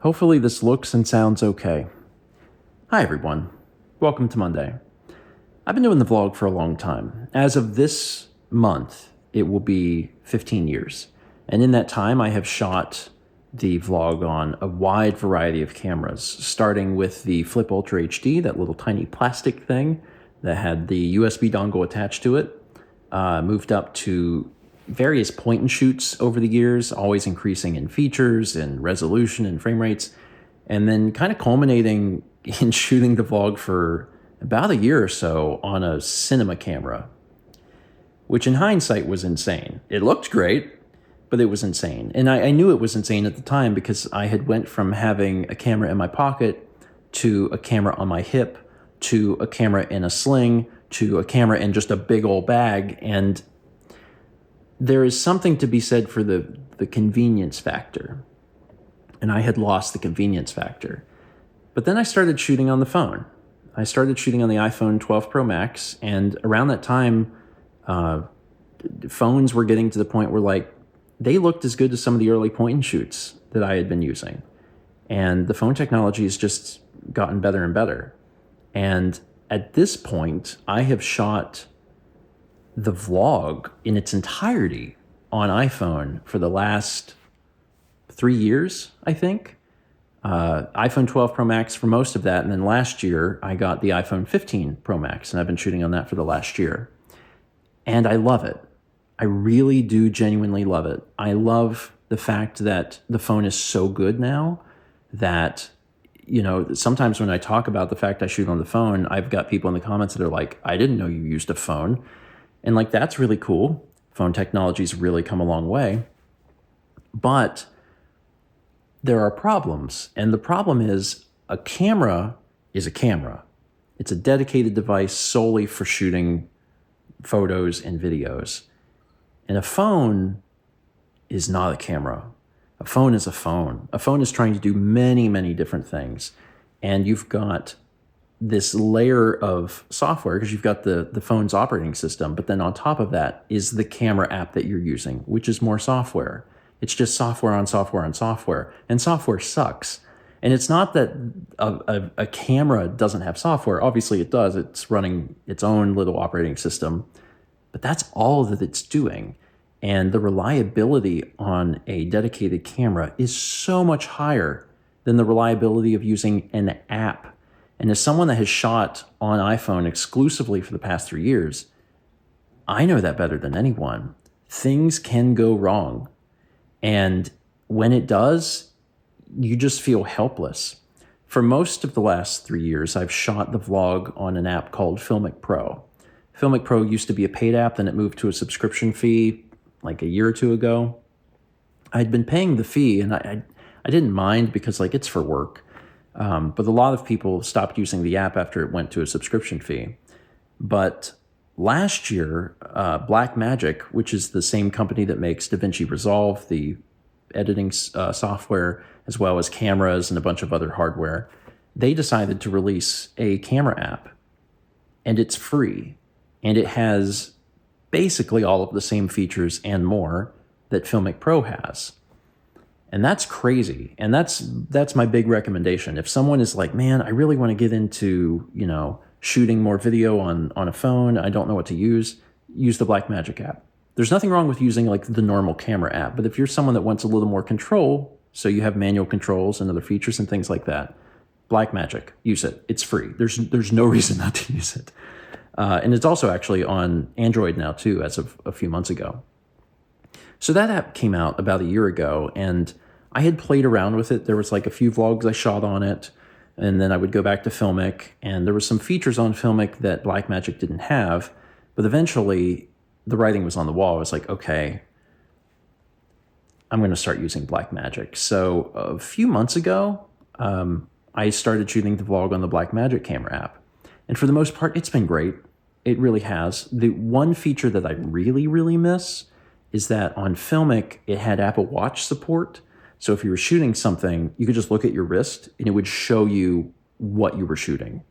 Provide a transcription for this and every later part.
Hopefully this looks and sounds okay. Hi everyone. Welcome to Monday. I've been doing the vlog for a long time. As of this month, it will be 15 years. And in that time, I have shot the vlog on a wide variety of cameras, starting with the Flip Ultra HD, that little tiny plastic thing that had the USB dongle attached to it. Moved up to various point and shoots over the years, always increasing in features and resolution and frame rates, and then kind of culminating in shooting the vlog for about a year or so on a cinema camera, which in hindsight was insane. It looked great, but it was insane. And I knew it was insane at the time because I had went from having a camera in my pocket to a camera on my hip to a camera in a sling to a camera in just a big old bag. And there is something to be said for the convenience factor. And I had lost the convenience factor. But then I started shooting on the phone. I started shooting on the iPhone 12 Pro Max. And around that time, phones were getting to the point where they looked as good as some of the early point and shoots that I had been using. And the phone technology has just gotten better and better. And at this point, I have shot the vlog in its entirety on iPhone for the last 3 years, I think. iPhone 12 Pro Max for most of that. And then last year, I got the iPhone 15 Pro Max, and I've been shooting on that for the last year. And I love it. I really do genuinely love it. I love the fact that the phone is so good now that, sometimes when I talk about the fact I shoot on the phone, I've got people in the comments that are like, I didn't know you used a phone. And that's really cool. Phone technology's really come a long way. But there are problems. And the problem is a camera is a camera. It's a dedicated device solely for shooting photos and videos. And a phone is not a camera. A phone is a phone. A phone is trying to do many, many different things. And you've got this layer of software because you've got the phone's operating system, but then on top of that is the camera app that you're using, which is more software. It's just software on software on software, and software sucks. And it's not that a camera doesn't have software. Obviously it does. It's running its own little operating system, but that's all that it's doing. And the reliability on a dedicated camera is so much higher than the reliability of using an app. And as someone that has shot on iPhone exclusively for the past 3 years, I know that better than anyone. Things can go wrong. And when it does, you just feel helpless. For most of the last 3 years, I've shot the vlog on an app called Filmic Pro. Filmic Pro used to be a paid app, then it moved to a subscription fee like a year or two ago. I'd been paying the fee, and I didn't mind because it's for work. But a lot of people stopped using the app after it went to a subscription fee. But last year, Blackmagic, which is the same company that makes DaVinci Resolve, the editing software, as well as cameras and a bunch of other hardware, they decided to release a camera app. And it's free. And it has basically all of the same features and more that Filmic Pro has. And that's crazy. And that's my big recommendation. If someone is like, man, I really want to get into, shooting more video on a phone, I don't know what to use the Blackmagic app. There's nothing wrong with using the normal camera app. But if you're someone that wants a little more control, so you have manual controls and other features and things like that, Blackmagic, use it. It's free. There's no reason not to use it. And it's also actually on Android now too, as of a few months ago. So that app came out about a year ago, and I had played around with it. There was a few vlogs I shot on it, and then I would go back to Filmic, and there were some features on Filmic that Blackmagic didn't have, but eventually the writing was on the wall. I was like, okay, I'm going to start using Blackmagic. So a few months ago, I started shooting the vlog on the Blackmagic camera app. And for the most part, it's been great. It really has. The one feature that I really, really miss is that on Filmic, it had Apple Watch support. So if you were shooting something, you could just look at your wrist and it would show you what you were shooting,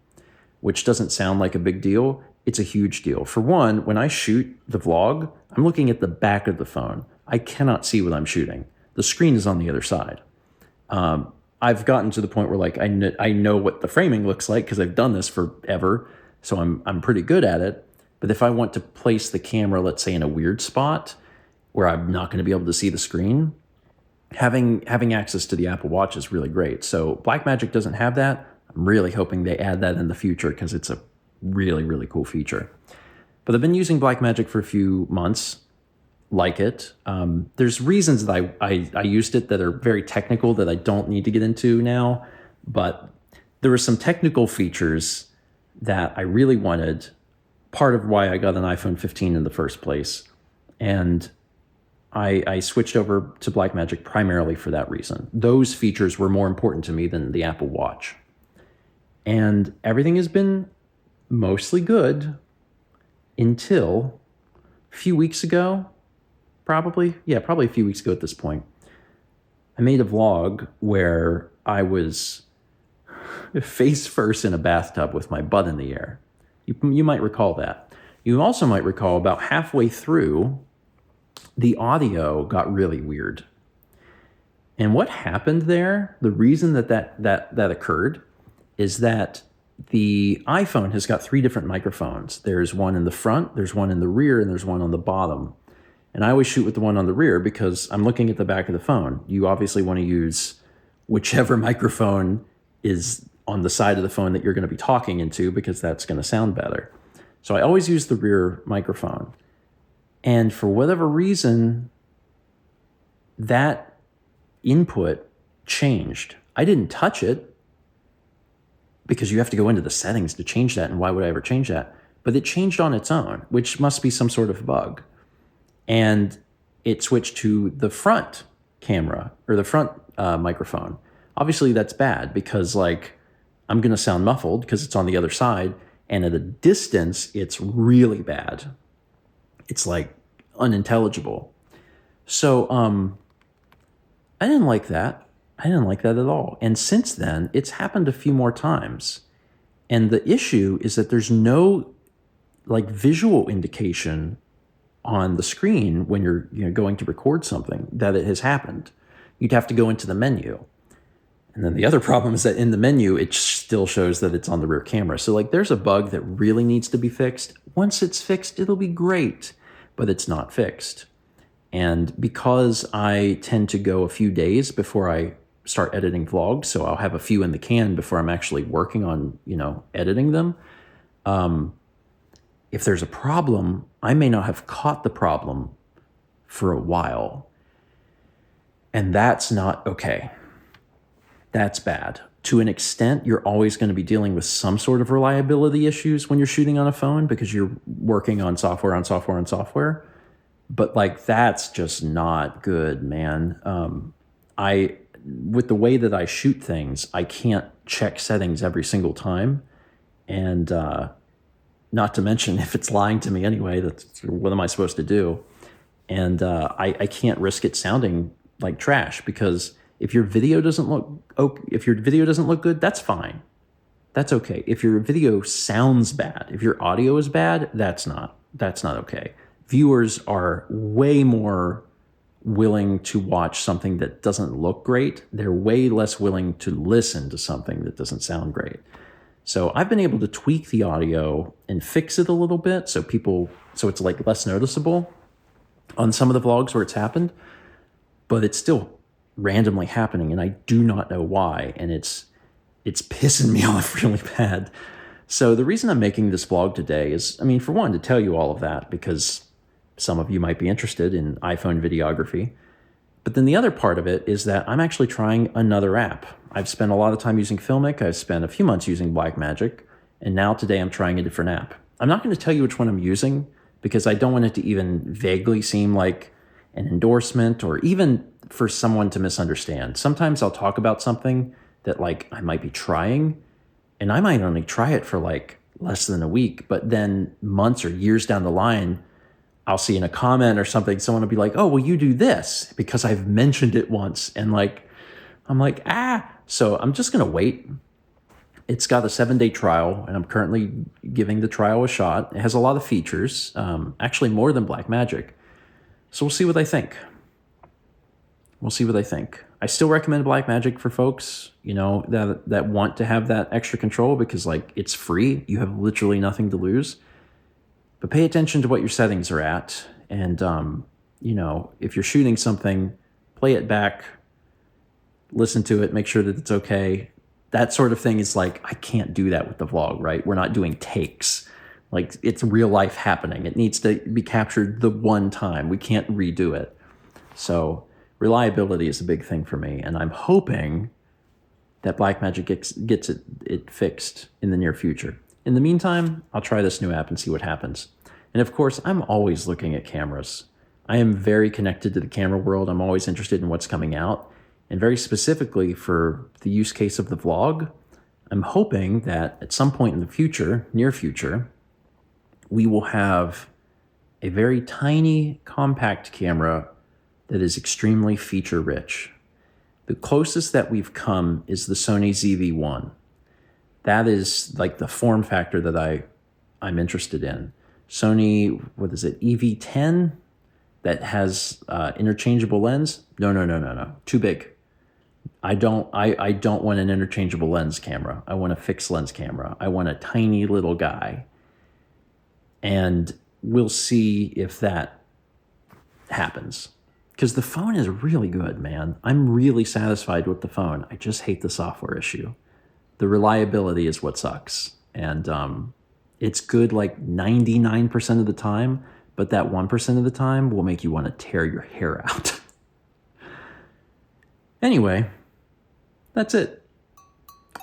which doesn't sound like a big deal. It's a huge deal. For one, when I shoot the vlog, I'm looking at the back of the phone. I cannot see what I'm shooting. The screen is on the other side. I've gotten to the point where like I know what the framing looks like because I've done this forever, so I'm pretty good at it. But if I want to place the camera, let's say in a weird spot where I'm not going to be able to see the screen, having access to the Apple Watch is really great. So Blackmagic doesn't have that. I'm really hoping they add that in the future because it's a really, really cool feature. But I've been using Blackmagic for a few months, like it. There's reasons that I used it that are very technical that I don't need to get into now, but there were some technical features that I really wanted, part of why I got an iPhone 15 in the first place. And I switched over to Blackmagic primarily for that reason. Those features were more important to me than the Apple Watch. And everything has been mostly good until a few weeks ago, probably a few weeks ago at this point. I made a vlog where I was face first in a bathtub with my butt in the air. You might recall that. You also might recall about halfway through, the audio got really weird. And what happened there, the reason that occurred is that the iPhone has got 3 different microphones. There's one in the front, there's one in the rear, and there's one on the bottom. And I always shoot with the one on the rear because I'm looking at the back of the phone. You obviously want to use whichever microphone is on the side of the phone that you're going to be talking into because that's going to sound better. So I always use the rear microphone. And for whatever reason, that input changed. I didn't touch it because you have to go into the settings to change that, and why would I ever change that? But it changed on its own, which must be some sort of bug. And it switched to the front camera or the front microphone. Obviously, that's bad because like I'm going to sound muffled because it's on the other side, and at a distance, it's really bad. It's like unintelligible. So I didn't like that. I didn't like that at all. And since then, it's happened a few more times. And the issue is that there's no like visual indication on the screen when you're going to record something that it has happened. You'd have to go into the menu. And then the other problem is that in the menu, it still shows that it's on the rear camera. So like there's a bug that really needs to be fixed. Once it's fixed, it'll be great, but it's not fixed. And because I tend to go a few days before I start editing vlogs, so I'll have a few in the can before I'm actually working on, editing them. If there's a problem, I may not have caught the problem for a while. And that's not okay. That's bad. To an extent, you're always going to be dealing with some sort of reliability issues when you're shooting on a phone because you're working on software on software on software. But like, that's just not good, man. With the way that I shoot things, I can't check settings every single time. And not to mention, if it's lying to me anyway, what am I supposed to do? And I can't risk it sounding like trash because if your video doesn't look good, that's fine. That's okay. If your video sounds bad, if your audio is bad, that's not okay. Viewers are way more willing to watch something that doesn't look great. They're way less willing to listen to something that doesn't sound great. So I've been able to tweak the audio and fix it a little bit so it's like less noticeable on some of the vlogs where it's happened, but it's still randomly happening and I do not know why, and it's pissing me off really bad. So the reason I'm making this vlog today is, for one, to tell you all of that because some of you might be interested in iPhone videography. But then the other part of it is that I'm actually trying another app. I've spent a lot of time using Filmic. I've spent a few months using Blackmagic, and now today I'm trying a different app. I'm not going to tell you which one I'm using because I don't want it to even vaguely seem like an endorsement or even for someone to misunderstand. Sometimes I'll talk about something that like I might be trying, and I might only try it for like less than a week, but then months or years down the line, I'll see in a comment or something, someone will be like, oh, well, you do this because I've mentioned it once. And like, I'm like, so I'm just going to wait. It's got a 7-day trial and I'm currently giving the trial a shot. It has a lot of features, actually more than Blackmagic. So we'll see what I think. We'll see what I think. I still recommend Blackmagic for folks, that want to have that extra control because like it's free. You have literally nothing to lose. But pay attention to what your settings are at. And, if you're shooting something, play it back, listen to it, make sure that it's okay. That sort of thing is like, I can't do that with the vlog, right? We're not doing takes. Like, it's real life happening. It needs to be captured the one time. We can't redo it. So reliability is a big thing for me. And I'm hoping that Blackmagic gets it fixed in the near future. In the meantime, I'll try this new app and see what happens. And of course, I'm always looking at cameras. I am very connected to the camera world. I'm always interested in what's coming out. And very specifically for the use case of the vlog, I'm hoping that at some point in the future, near future, we will have a very tiny, compact camera that is extremely feature rich. The closest that we've come is the Sony ZV-1. That is like the form factor that I'm interested in. Sony, what is it, EV10 that has interchangeable lens? No. Too big. I don't want an interchangeable lens camera. I want a fixed lens camera. I want a tiny little guy. And we'll see if that happens. Because the phone is really good, man. I'm really satisfied with the phone. I just hate the software issue. The reliability is what sucks. And it's good like 99% of the time, but that 1% of the time will make you want to tear your hair out. Anyway, that's it.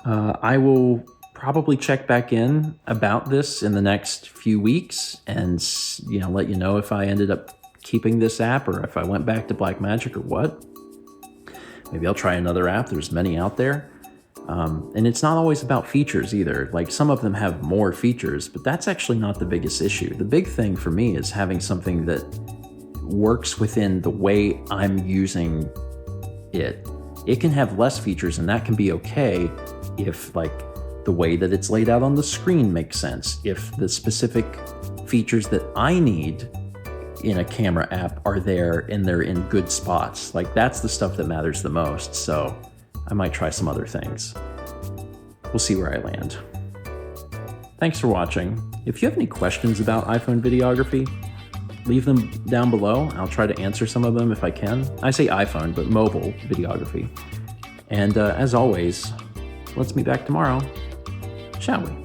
I will probably check back in about this in the next few weeks and let you know if I ended up keeping this app or if I went back to Blackmagic or what. Maybe I'll try another app. There's many out there. And it's not always about features either. Like some of them have more features, but that's actually not the biggest issue. The big thing for me is having something that works within the way I'm using it. It can have less features and that can be okay if like the way that it's laid out on the screen makes sense. If the specific features that I need in a camera app are there and they're in good spots. Like that's the stuff that matters the most. So I might try some other things. We'll see where I land. Thanks for watching. If you have any questions about iPhone videography, leave them down below. I'll try to answer some of them if I can. I say iPhone, but mobile videography. And as always, let's meet back tomorrow, shall we?